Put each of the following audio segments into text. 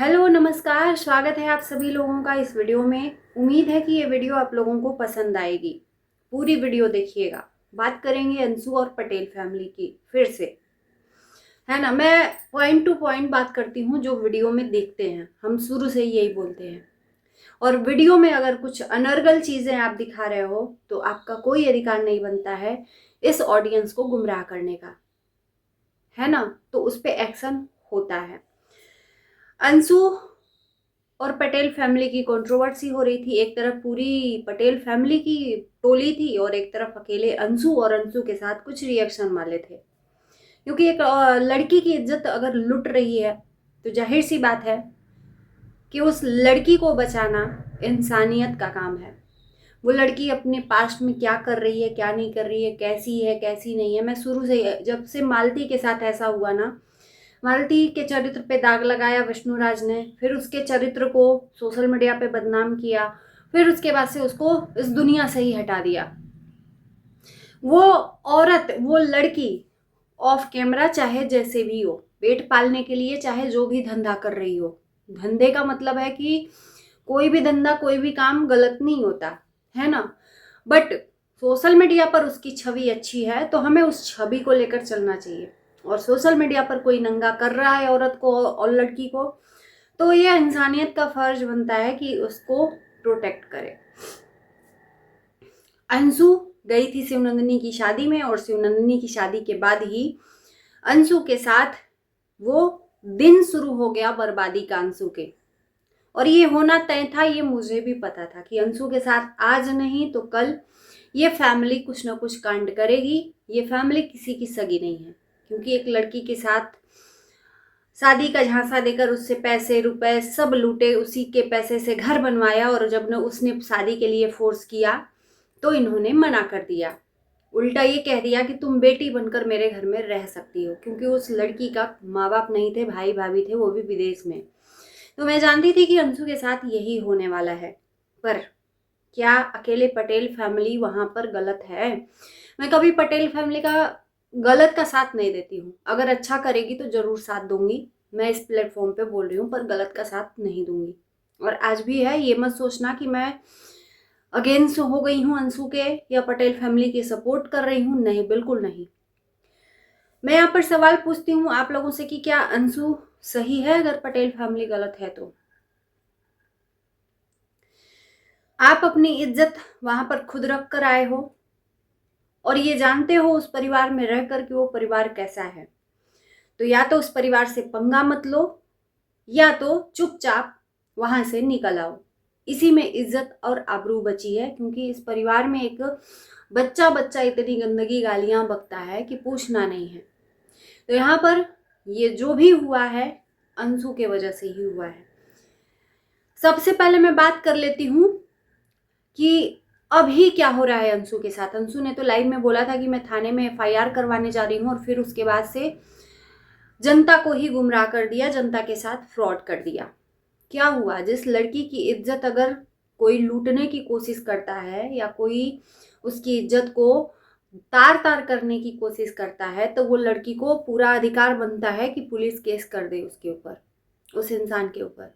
Hello नमस्कार, स्वागत है आप सभी लोगों का इस वीडियो में। उम्मीद है कि ये वीडियो आप लोगों को पसंद आएगी। पूरी वीडियो देखिएगा। बात करेंगे अंशु और पटेल फैमिली की फिर से, है ना। मैं पॉइंट टू पॉइंट बात करती हूँ, जो वीडियो में देखते हैं हम शुरू से ही यही बोलते हैं। और वीडियो में अगर कुछ अनर्गल चीज़ें आप दिखा रहे हो तो आपका कोई अधिकार नहीं बनता है इस ऑडियंस को गुमराह करने का, है ना। तो उस पर एक्शन होता है। अंशु और पटेल फैमिली की कंट्रोवर्सी हो रही थी। एक तरफ पूरी पटेल फैमिली की टोली थी और एक तरफ अकेले अंशु, और अंशु के साथ कुछ रिएक्शन वाले थे। क्योंकि एक लड़की की इज्जत अगर लुट रही है तो जाहिर सी बात है कि उस लड़की को बचाना इंसानियत का काम है। वो लड़की अपने पास्ट में क्या कर रही है, क्या नहीं कर रही है, कैसी नहीं है। मैं शुरू से, जब से मालती के साथ ऐसा हुआ ना, मालती के चरित्र पे दाग लगाया विष्णुराज ने, फिर उसके चरित्र को सोशल मीडिया पे बदनाम किया, फिर उसके बाद से उसको इस दुनिया से ही हटा दिया। वो औरत, वो लड़की ऑफ कैमरा चाहे जैसे भी हो, पेट पालने के लिए चाहे जो भी धंधा कर रही हो, धंधे का मतलब है कि कोई भी धंधा, कोई भी काम गलत नहीं होता, है ना। बट सोशल मीडिया पर उसकी छवि अच्छी है तो हमें उस छवि को लेकर चलना चाहिए। और सोशल मीडिया पर कोई नंगा कर रहा है औरत को और लड़की को, तो यह इंसानियत का फर्ज बनता है कि उसको प्रोटेक्ट करे। अंशु गई थी शिवनंदिनी की शादी में, और शिवनंदिनी की शादी के बाद ही अंशु के साथ वो दिन शुरू हो गया बर्बादी का, अंशु के। और ये होना तय था, ये मुझे भी पता था कि अंशु के साथ आज नहीं तो कल ये फैमिली कुछ ना कुछ कांड करेगी। ये फैमिली किसी की सगी नहीं है, क्योंकि एक लड़की के साथ शादी का झांसा देकर उससे पैसे रुपए सब लूटे, उसी के पैसे से घर बनवाया, और जब न उसने शादी के लिए फोर्स किया तो इन्होंने मना कर दिया। उल्टा ये कह दिया कि तुम बेटी बनकर मेरे घर में रह सकती हो, क्योंकि उस लड़की का माँ बाप नहीं थे, भाई भाभी थे, वो भी विदेश में। तो मैं जानती थी कि अंशु के साथ यही होने वाला है। पर क्या अकेले पटेल फैमिली वहां पर गलत है? मैं कभी पटेल फैमिली का गलत का साथ नहीं देती हूँ। अगर अच्छा करेगी तो जरूर साथ दूंगी, मैं इस प्लेटफॉर्म पे बोल रही हूँ, पर गलत का साथ नहीं दूंगी। और आज भी है, ये मत सोचना कि मैं अगेंस्ट हो गई हूँ अंशु के या पटेल फैमिली की सपोर्ट कर रही हूँ। नहीं, बिल्कुल नहीं। मैं यहाँ पर सवाल पूछती हूँ आप लोगों से कि क्या अंशु सही है अगर पटेल फैमिली गलत है तो? आप अपनी इज्जत वहां पर खुद रख कर आए हो और ये जानते हो उस परिवार में रहकर कि वो परिवार कैसा है, तो या तो उस परिवार से पंगा मत लो, या तो चुपचाप वहां से निकल आओ। इसी में इज्जत और आबरू बची है, क्योंकि इस परिवार में एक बच्चा बच्चा इतनी गंदगी गालियां बकता है कि पूछना नहीं है। तो यहाँ पर ये जो भी हुआ है अंशु के वजह से ही हुआ है। सबसे पहले मैं बात कर लेती हूँ कि अभी क्या हो रहा है अंशु के साथ। अंशु ने तो लाइव में बोला था कि मैं थाने में एफआईआर करवाने जा रही हूँ, और फिर उसके बाद से जनता को ही गुमराह कर दिया, जनता के साथ फ्रॉड कर दिया। क्या हुआ? जिस लड़की की इज्जत अगर कोई लूटने की कोशिश करता है या कोई उसकी इज्जत को तार तार करने की कोशिश करता है, तो वो लड़की को पूरा अधिकार बनता है कि पुलिस केस कर दे उसके ऊपर, उस इंसान के ऊपर।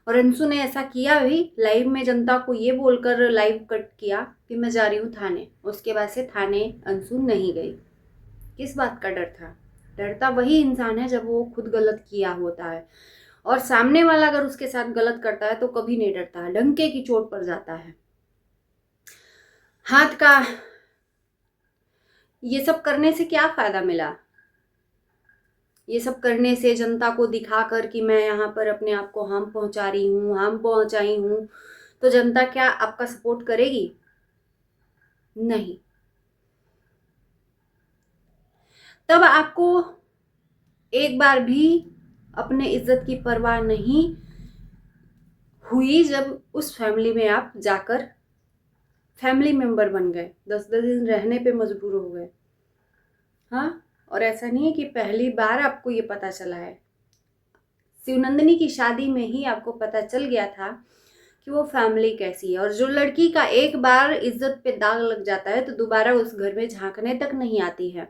और अंशु ने ऐसा किया भी, लाइव में जनता को ये बोलकर लाइव कट किया कि मैं जा रही हूँ थाने। उसके बाद से थाने अंशु नहीं गई। किस बात का डर था? डरता वही इंसान है जब वो खुद गलत किया होता है, और सामने वाला अगर उसके साथ गलत करता है तो कभी नहीं डरता है, डंके की चोट पर जाता है। हाथ का ये सब करने से क्या फायदा मिला? ये सब करने से, जनता को दिखाकर कि मैं यहाँ पर अपने आप को हार्म पहुंचा रही हूँ, हार्म पहुंचाई हूँ, तो जनता क्या आपका सपोर्ट करेगी? नहीं। तब आपको एक बार भी अपने इज्जत की परवाह नहीं हुई जब उस फैमिली में आप जाकर फैमिली मेंबर बन गए, 10-10 दिन रहने पे मजबूर हो गए। हाँ, और ऐसा नहीं है कि पहली बार आपको ये पता चला है। शिवनंदिनी की शादी में ही आपको पता चल गया था कि वो फैमिली कैसी है। और जो लड़की का एक बार इज्जत पे दाग लग जाता है तो दोबारा उस घर में झांकने तक नहीं आती है।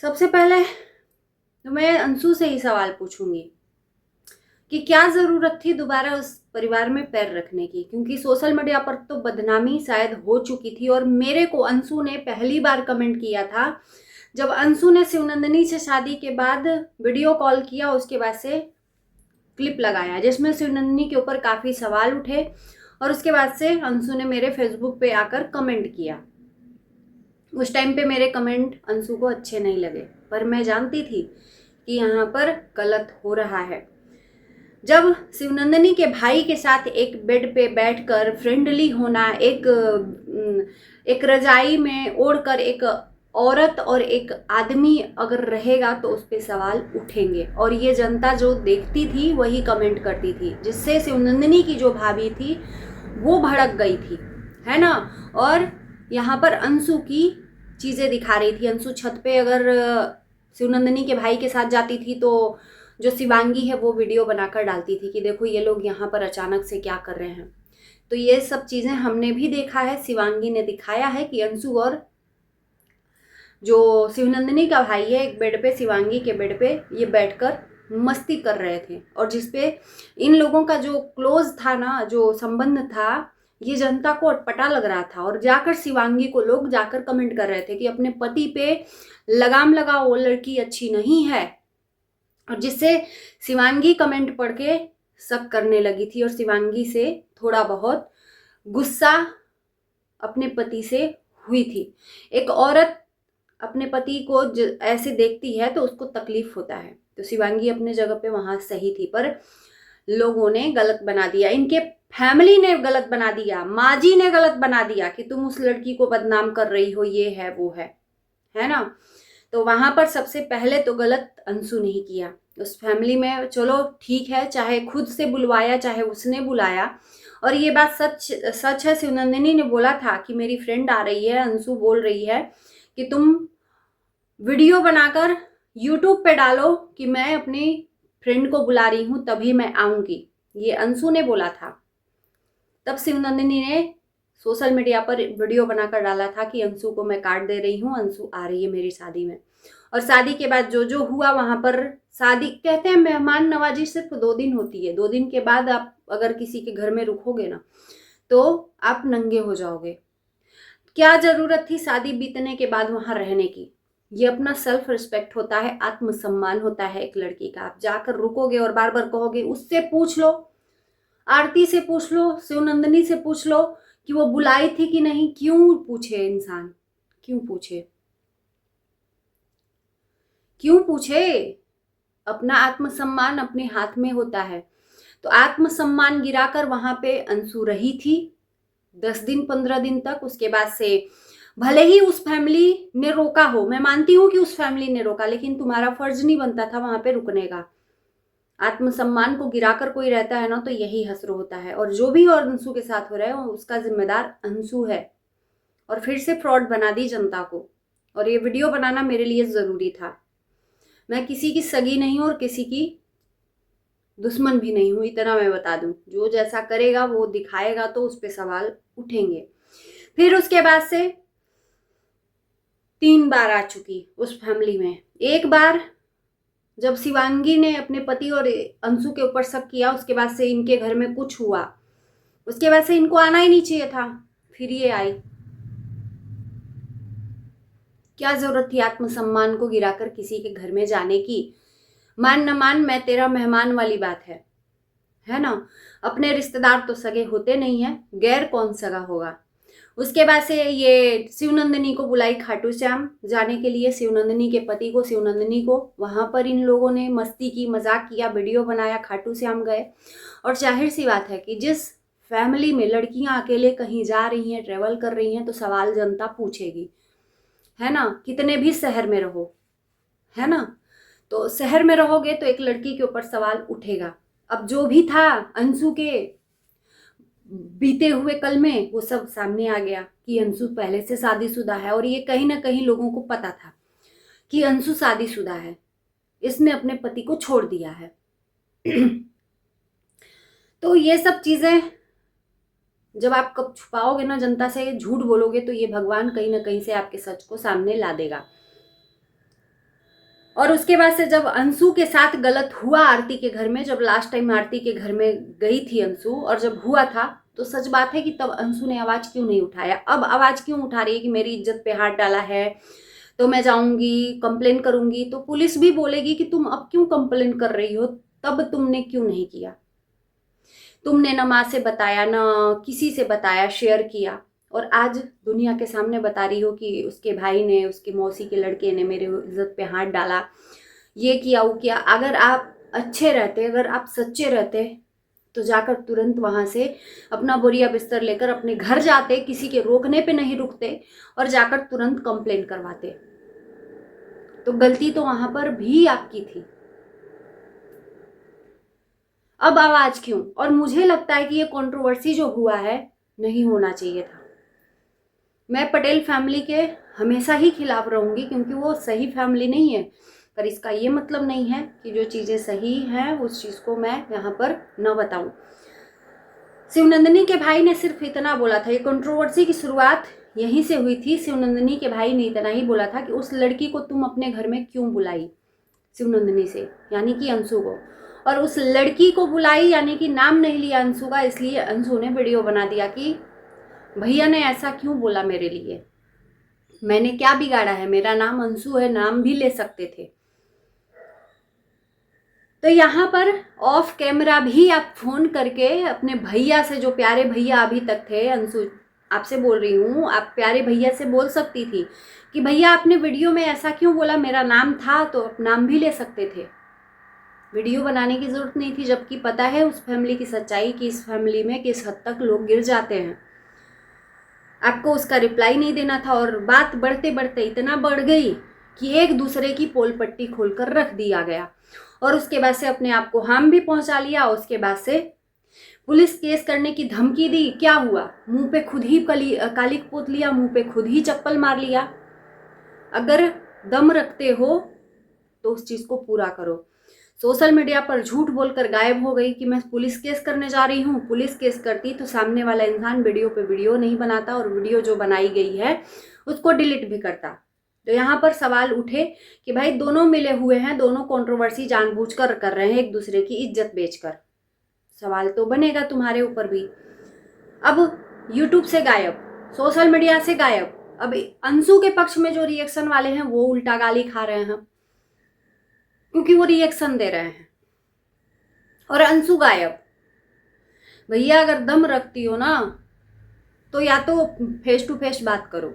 सबसे पहले तो मैं अंशु से ही सवाल पूछूंगी कि क्या ज़रूरत थी दोबारा उस परिवार में पैर रखने की, क्योंकि सोशल मीडिया पर तो बदनामी शायद हो चुकी थी। और मेरे को अंशु ने पहली बार कमेंट किया था जब अंशु ने शिवनंदिनी से शादी के बाद वीडियो कॉल किया, उसके बाद से क्लिप लगाया जिसमें शिवनंदिनी के ऊपर काफ़ी सवाल उठे, और उसके बाद से अंशु ने मेरे फेसबुक पे आकर कमेंट किया। उस टाइम पे मेरे कमेंट अंशु को अच्छे नहीं लगे, पर मैं जानती थी कि यहाँ पर गलत हो रहा है। जब शिवनंदिनी के भाई के साथ एक बेड पे बैठकर फ्रेंडली होना, एक रजाई में ओढ़कर एक औरत और एक आदमी अगर रहेगा तो उस पर सवाल उठेंगे, और ये जनता जो देखती थी वही कमेंट करती थी, जिससे शिवनंदिनी की जो भाभी थी वो भड़क गई थी, है ना। और यहाँ पर अंशु की चीज़ें दिखा रही थी। अंशु छत पे अगर शिवनंदिनी के भाई के साथ जाती थी तो जो शिवांगी है वो वीडियो बनाकर डालती थी कि देखो ये लोग यहाँ पर अचानक से क्या कर रहे हैं। तो ये सब चीज़ें हमने भी देखा है, शिवांगी ने दिखाया है कि अंशु और जो शिवनंदिनी का भाई है एक बेड पे, शिवांगी के बेड पे ये बैठकर मस्ती कर रहे थे, और जिसपे इन लोगों का जो क्लोज था ना, जो संबंध था, ये जनता को अटपटा लग रहा था। और जाकर शिवांगी को लोग जाकर कमेंट कर रहे थे कि अपने पति पे लगाम लगाओ, वो लड़की अच्छी नहीं है, और जिससे शिवांगी कमेंट पढ़ के शक करने लगी थी, और शिवांगी से थोड़ा बहुत गुस्सा अपने पति से हुई थी। एक औरत अपने पति को ऐसे देखती है तो उसको तकलीफ होता है, तो शिवांगी अपने जगह पे वहां सही थी, पर लोगों ने गलत बना दिया, इनके फैमिली ने गलत बना दिया, माँ जी ने गलत बना दिया कि तुम उस लड़की को बदनाम कर रही हो, ये है वो है ना। तो वहां पर सबसे पहले तो गलत अंशु नहीं किया उस फैमिली में। चलो ठीक है, चाहे खुद से बुलवाया चाहे उसने बुलाया, और ये बात सच है। शिवनंदिनी ने बोला था कि मेरी फ्रेंड आ रही है, अंशु बोल रही है कि तुम वीडियो बनाकर यूट्यूब पे डालो कि मैं अपनी फ्रेंड को बुला रही हूँ तभी मैं आऊंगी, ये अंशु ने बोला था। तब शिवनंदिनी ने सोशल मीडिया पर वीडियो बनाकर डाला था कि अंशु को मैं कार्ड दे रही हूँ, अंशु आ रही है मेरी शादी में। और शादी के बाद जो जो हुआ वहां पर, शादी कहते हैं मेहमान नवाजी सिर्फ 2 दिन होती है, 2 दिन के बाद आप अगर किसी के घर में रुकोगे ना तो आप नंगे हो जाओगे। क्या जरूरत थी शादी बीतने के बाद वहां रहने की? ये अपना सेल्फ रिस्पेक्ट होता है, आत्मसम्मान होता है एक लड़की का। आप जाकर रुकोगे और बार बार कहोगे, उससे पूछ लो, आरती से पूछ लो, शिवनंदिनी से पूछ लो कि वो बुलाई थी कि नहीं। क्यों पूछे इंसान, क्यों पूछे, क्यों पूछे? अपना आत्मसम्मान अपने हाथ में होता है। तो आत्मसम्मान गिराकर वहां पे अंशु रही थी 10 दिन 15 दिन तक। उसके बाद से भले ही उस फैमिली ने रोका हो, मैं मानती हूं कि उस फैमिली ने रोका, लेकिन तुम्हारा फर्ज नहीं बनता था वहां पे रुकने का। आत्मसम्मान को गिराकर कोई रहता है ना तो यही हश्र होता है, और जो भी और अंशु के साथ हो रहा है उसका जिम्मेदार अंशु है। और फिर से फ्रॉड बना दी जनता को, और ये वीडियो बनाना मेरे लिए जरूरी था। मैं किसी की सगी नहीं हूं और किसी की दुश्मन भी नहीं हूं, इतना मैं बता दूं। जो जैसा करेगा वो दिखाएगा तो उस पर सवाल उठेंगे। फिर उसके बाद से 3 बार आ चुकी उस फैमिली में। एक बार जब शिवांगी ने अपने पति और अंशु के ऊपर शक किया, उसके बाद से इनके घर में कुछ हुआ, उसके बाद से इनको आना ही नहीं चाहिए था, फिर ये आई। क्या जरूरत थी आत्मसम्मान को गिराकर किसी के घर में जाने की? मान न मान मैं तेरा मेहमान वाली बात है ना। अपने रिश्तेदार तो सगे होते नहीं है, गैर कौन सगा होगा। उसके बाद से ये शिवनंदिनी को बुलाई खाटू श्याम जाने के लिए, शिवनंदिनी के पति को, शिवनंदिनी को। वहां पर इन लोगों ने मस्ती की, मजाक किया, वीडियो बनाया, खाटू श्याम गए। और जाहिर सी बात है कि जिस फैमिली में लड़कियां अकेले कहीं जा रही हैं, ट्रेवल कर रही हैं, तो सवाल जनता पूछेगी, है ना। कितने भी शहर में रहो, है ना, तो शहर में रहोगे तो एक लड़की के ऊपर सवाल उठेगा। अब जो भी था अंशु के बीते हुए कल में वो सब सामने आ गया कि अंशु पहले से शादीशुदा है, और ये कहीं ना कहीं लोगों को पता था कि अंशु शादीशुदा है, इसने अपने पति को छोड़ दिया है। तो ये सब चीजें जब आप कब छुपाओगे ना जनता से, झूठ बोलोगे, तो ये भगवान कहीं ना कहीं से आपके सच को सामने ला देगा। और उसके बाद से जब अंशु के साथ गलत हुआ आरती के घर में, जब लास्ट टाइम आरती के घर में गई थी अंशु और जब हुआ था, तो सच बात है कि तब अंशु ने आवाज़ क्यों नहीं उठाया। अब आवाज़ क्यों उठा रही है कि मेरी इज्जत पे हाथ डाला है तो मैं जाऊंगी कंप्लेन करूंगी। तो पुलिस भी बोलेगी कि तुम अब क्यों कंप्लेन कर रही हो, तब तुमने क्यों नहीं किया। तुमने ना माँ से बताया ना किसी से बताया, शेयर किया, और आज दुनिया के सामने बता रही हो कि उसके भाई ने, उसके मौसी के लड़के ने मेरे इज्जत पे हाथ डाला, ये किया वो किया। अगर आप अच्छे रहते, अगर आप सच्चे रहते, तो जाकर तुरंत वहां से अपना बोरिया बिस्तर लेकर अपने घर जाते, किसी के रोकने पे नहीं रुकते और जाकर तुरंत कंप्लेन करवाते। तो गलती तो वहां पर भी आपकी थी। अब आवाज क्यों? और मुझे लगता है कि ये कंट्रोवर्सी जो हुआ है नहीं होना चाहिए था। मैं पटेल फैमिली के हमेशा ही खिलाफ रहूंगी क्योंकि वो सही फैमिली नहीं है, पर इसका ये मतलब नहीं है कि जो चीज़ें सही हैं उस चीज़ को मैं यहाँ पर न बताऊं। शिवनंदिनी के भाई ने सिर्फ इतना बोला था, ये कंट्रोवर्सी की शुरुआत यहीं से हुई थी। शिवनंदिनी के भाई ने इतना ही बोला था कि उस लड़की को तुम अपने घर में क्यों बुलाई, शिवनंदिनी से यानी कि अंशु को, और उस लड़की को बुलाई यानी कि नाम नहीं लिया अंशु का, इसलिए अंशु ने वीडियो बना दिया कि भैया ने ऐसा क्यों बोला मेरे लिए, मैंने क्या बिगाड़ा है, मेरा नाम अंशु है, नाम भी ले सकते थे। तो यहाँ पर ऑफ कैमरा भी आप फोन करके अपने भैया से, जो प्यारे भैया अभी तक थे, अंशु आपसे बोल रही हूँ, आप प्यारे भैया से बोल सकती थी कि भैया आपने वीडियो में ऐसा क्यों बोला, मेरा नाम था तो आप नाम भी ले सकते थे, वीडियो बनाने की जरूरत नहीं थी। जबकि पता है उस फैमिली की सच्चाई कि इस फैमिली में किस हद तक लोग गिर जाते हैं। आपको उसका रिप्लाई नहीं देना था और बात बढ़ते बढ़ते इतना बढ़ गई कि एक दूसरे की पोल पट्टी खोलकर रख दिया गया और उसके बाद से अपने आप को हार्म भी पहुंचा लिया। उसके बाद से पुलिस केस करने की धमकी दी। क्या हुआ? मुंह पे खुद ही कालिक पोत लिया, मुंह पे खुद ही चप्पल मार लिया। अगर दम रखते हो तो उस चीज को पूरा करो। सोशल मीडिया पर झूठ बोलकर गायब हो गई कि मैं पुलिस केस करने जा रही हूँ। पुलिस केस करती तो सामने वाला इंसान वीडियो पे वीडियो नहीं बनाता और वीडियो जो बनाई गई है उसको डिलीट भी करता। तो यहाँ पर सवाल उठे कि भाई दोनों मिले हुए हैं, दोनों कंट्रोवर्सी जानबूझकर कर रहे हैं, एक दूसरे की इज्जत बेचकर। सवाल तो बनेगा तुम्हारे ऊपर भी। अब यूट्यूब से गायब, सोशल मीडिया से गायब। अब अंशु के पक्ष में जो रिएक्शन वाले हैं वो उल्टा गाली खा रहे हैं क्योंकि वो रिएक्शन दे रहे हैं, और अंशु गायब। भैया अगर दम रखती हो ना तो या तो फेस टू फेस बात करो,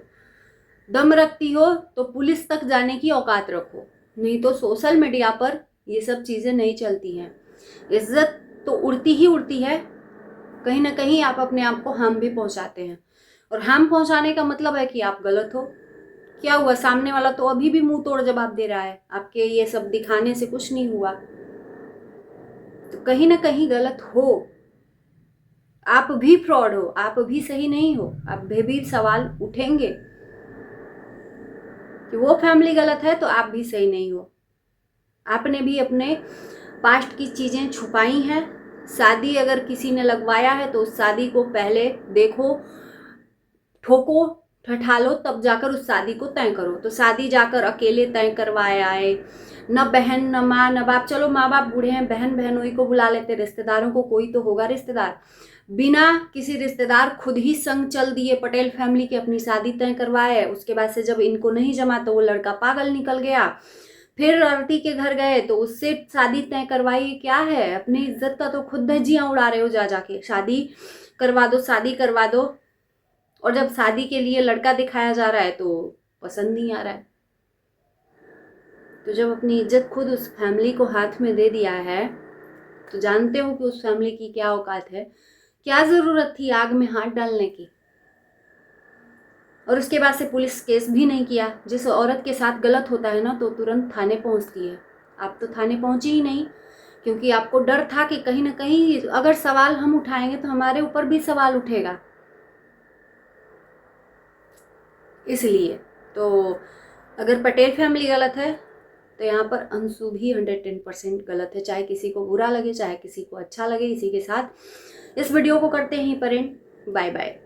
दम रखती हो तो पुलिस तक जाने की औकात रखो, नहीं तो सोशल मीडिया पर ये सब चीज़ें नहीं चलती हैं। इज्जत तो उड़ती ही उड़ती है, कहीं ना कहीं आप अपने आप को हार्म भी पहुंचाते हैं, और हार्म पहुंचाने का मतलब है कि आप गलत हो। क्या हुआ? सामने वाला तो अभी भी मुंह तोड़ जवाब दे रहा है, आपके ये सब दिखाने से कुछ नहीं हुआ, तो कहीं ना कहीं गलत हो। आप भी फ्रॉड हो, आप भी सही नहीं हो, आप भी सवाल उठेंगे कि वो फैमिली गलत है तो आप भी सही नहीं हो। आपने भी अपने पास्ट की चीजें छुपाई हैं। शादी अगर किसी ने लगवाया है तो उस शादी को पहले देखो, ठोको, ठठालो, तब जाकर उस शादी को तय करो। तो शादी जाकर अकेले तय करवाए आए, न बहन न माँ न बाप, चलो माँ बाप बूढ़े हैं, बहन बहनोई को बुला लेते, रिश्तेदारों को कोई तो होगा रिश्तेदार, बिना किसी रिश्तेदार खुद ही संग चल दिए पटेल फैमिली की अपनी शादी तय करवाए। उसके बाद से जब इनको नहीं जमा तो वो लड़का पागल निकल गया, फिर आरती के घर गए तो उससे शादी तय करवाई। क्या है, अपनी इज्जत का तो खुद धज्जियां उड़ा रहे हो, जा जाके शादी करवा दो, शादी करवा दो। और जब शादी के लिए लड़का दिखाया जा रहा है तो पसंद नहीं आ रहा है। तो जब अपनी इज्जत खुद उस फैमिली को हाथ में दे दिया है तो जानते हो कि उस फैमिली की क्या औकात है। क्या जरूरत थी आग में हाथ डालने की? और उसके बाद से पुलिस केस भी नहीं किया। जिस औरत के साथ गलत होता है ना तो तुरंत थाने पहुंचती है। आप तो थाने पहुंची ही नहीं क्योंकि आपको डर था कि कहीं ना कहीं अगर सवाल हम उठाएंगे तो हमारे ऊपर भी सवाल उठेगा, इसलिए। तो अगर पटेल फैमिली गलत है तो यहाँ पर अंशु भी 110% गलत है, चाहे किसी को बुरा लगे चाहे किसी को अच्छा लगे। इसी के साथ इस वीडियो को करते हैं पर एंड। Bye bye.